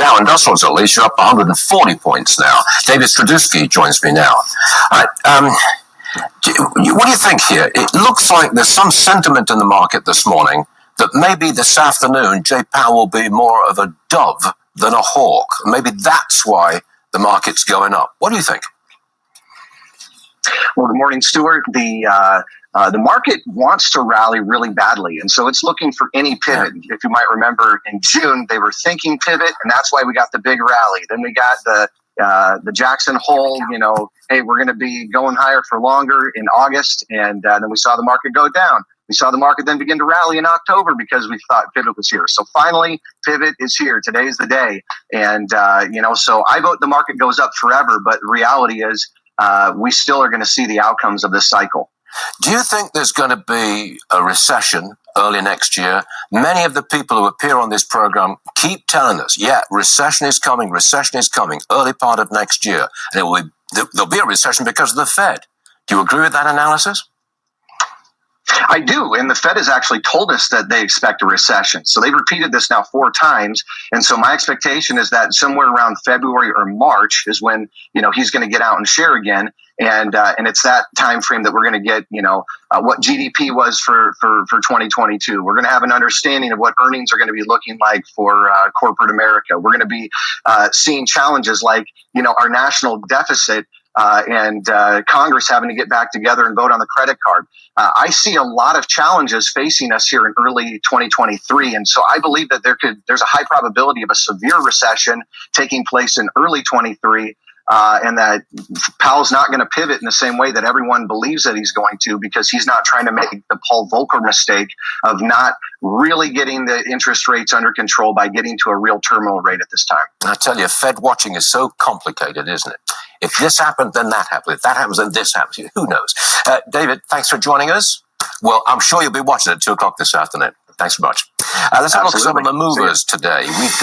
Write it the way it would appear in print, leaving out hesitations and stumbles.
Dow Industrials, at least, you're up 140 points now. David Stryzewski joins me now. What do you think here? It looks like there's some sentiment in the market this morning that maybe this afternoon Jay Powell will be more of a dove than a hawk. Maybe that's why the market's going up. What do you think? Well, good morning, Stuart. The market wants to rally really badly, and so it's looking for any pivot. Yeah. If you might remember, in June, they were thinking pivot, and that's why we got the big rally. Then we got the Jackson Hole, hey, we're going to be going higher for longer in August, and then we saw the market go down. We saw the market then begin to rally in October because we thought pivot was here. So finally, pivot is here. Today's the day. And, so I vote the market goes up forever, but the reality is we still are going to see the outcomes of this cycle. Do you think there's going to be a recession early next year? Many of the people who appear on this program keep telling us, recession is coming, early part of next year. And there'll be a recession because of the Fed. Do you agree with that analysis? I do, and the Fed has actually told us that they expect a recession. So they've repeated this now 4 times, and so my expectation is that somewhere around February or March is when he's going to get out and share again, and it's that time frame that we're going to get what GDP was for 2022. We're going to have an understanding of what earnings are going to be looking like for corporate America. We're going to be seeing challenges like our national deficit. And Congress having to get back together and vote on the credit card. I see a lot of challenges facing us here in early 2023. And so I believe that there's a high probability of a severe recession taking place in early 23. And that Powell's not going to pivot in the same way that everyone believes that he's going to, because he's not trying to make the Paul Volcker mistake of not really getting the interest rates under control by getting to a real terminal rate at this time. I tell you, Fed watching is so complicated, isn't it? If this happened, then that happened. If that happens, then this happens. Who knows? David, thanks for joining us. Well, I'm sure you'll be watching at 2 o'clock this afternoon. Thanks so much. Let's have a look at some of the movers today. We've got